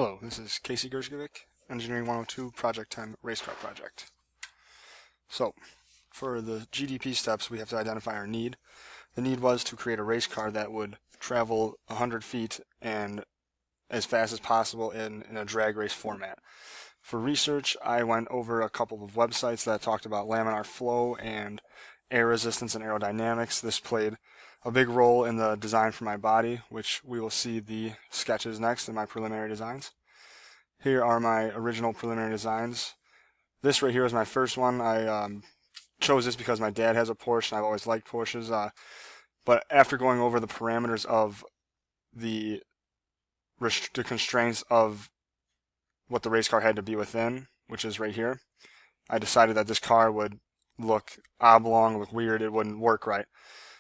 Hello, this is Casey Gersgovic, Engineering 102 Project 10 Race Car Project. So, for the GDP steps, we have to identify our need. The need was to create a race car that would travel 100 feet and as fast as possible in a drag race format. For research, I went over a couple of websites that talked about laminar flow and air resistance and aerodynamics. This played a big role in the design for my body, which we will see the sketches next in my preliminary designs. Here are my original preliminary designs. This right here is my first one. I chose this because my dad has a Porsche and I've always liked Porsches. But after going over the parameters of the constraints of what the race car had to be within, which is right here, I decided that this car would look oblong, look weird, it wouldn't work right.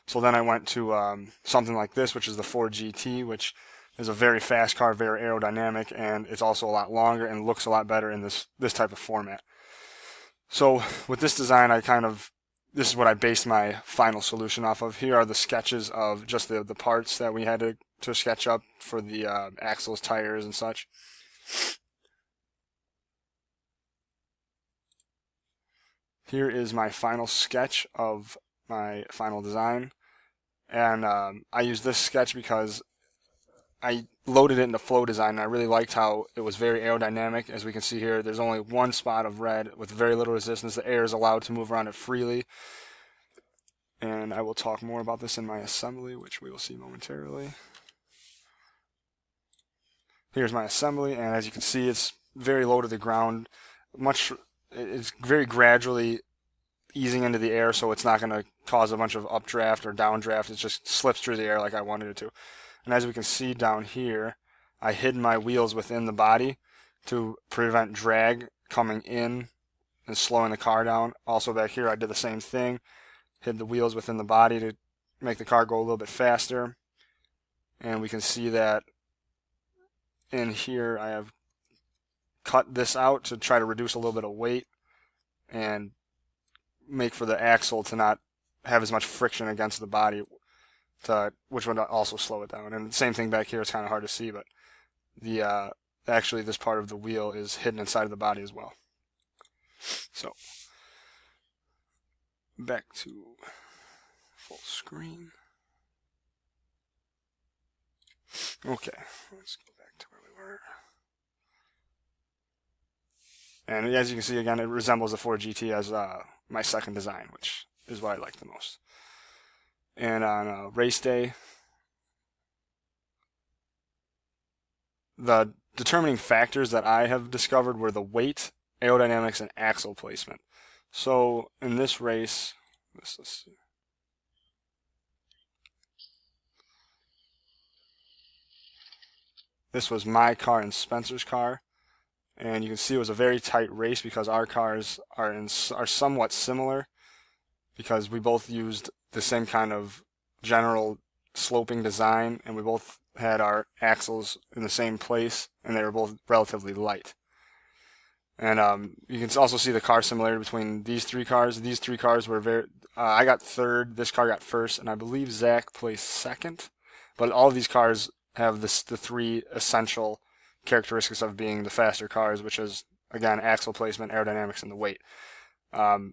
So then I went to something like this, which is the Ford GT, which is a very fast car, very aerodynamic, and it's also a lot longer and looks a lot better in this type of format. So with this design, this is what I based my final solution off of. Here are the sketches of just the parts that we had to sketch up for the axles, tires, and such. Here is my final sketch of my final design. And I used this sketch because I loaded it into flow design, and I really liked how it was very aerodynamic. As we can see here, there's only one spot of red with very little resistance. The air is allowed to move around it freely. And I will talk more about this in my assembly, which we will see momentarily. Here's my assembly, and as you can see, it's very low to the ground. It's very gradually easing into the air, so it's not going to cause a bunch of updraft or downdraft. It just slips through the air like I wanted it to. And as we can see down here, I hid my wheels within the body to prevent drag coming in and slowing the car down. Also back here, I did the same thing. Hid the wheels within the body to make the car go a little bit faster. And we can see that in here I have cut this out to try to reduce a little bit of weight and make for the axle to not have as much friction against the body, which would also slow it down. And the same thing back here, it's kind of hard to see, but actually this part of the wheel is hidden inside of the body as well. So back to full screen. Okay, let's go back to where we were. And as you can see, again, it resembles the Ford GT as my second design, which is what I like the most. And on race day, the determining factors that I have discovered were the weight, aerodynamics, and axle placement. So in this race, let's see. This was my car and Spencer's car. And you can see it was a very tight race because our cars are somewhat similar because we both used the same kind of general sloping design, and we both had our axles in the same place, and they were both relatively light. And you can also see the car similarity between these three cars. These three cars were I got third, this car got first, and I believe Zach placed second. But all of these cars have the three essential characteristics of being the faster cars, which is, again, axle placement, aerodynamics, and the weight.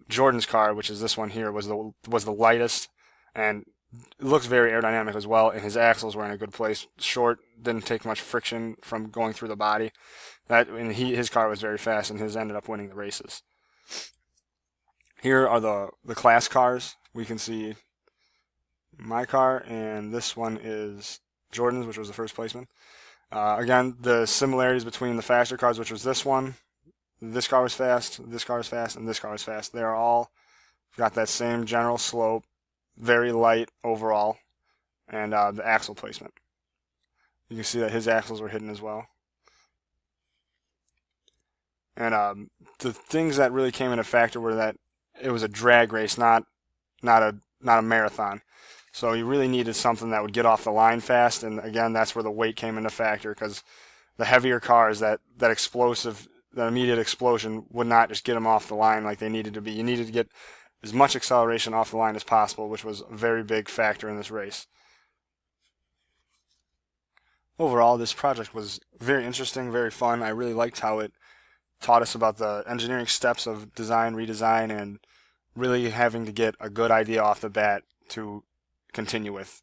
Jordan's car, which is this one here, was the lightest, and it looks very aerodynamic as well, and his axles were in a good place. Short, didn't take much friction from going through the body. His car was very fast, and his ended up winning the races. Here are the class cars. We can see my car, and this one is Jordan's, which was the first placement. Again, the similarities between the faster cars, which was this one, this car was fast, this car was fast, and this car was fast. They are all got that same general slope, very light overall, and the axle placement. You can see that his axles were hidden as well. And the things that really came into factor were that it was a drag race, not a marathon. So you really needed something that would get off the line fast, and again, that's where the weight came into factor, because the heavier cars, that immediate explosion would not just get them off the line like they needed to be. You needed to get as much acceleration off the line as possible, which was a very big factor in this race. overall, this project was very interesting, very fun. I really liked how it taught us about the engineering steps of design, redesign, and really having to get a good idea off the bat to continue with.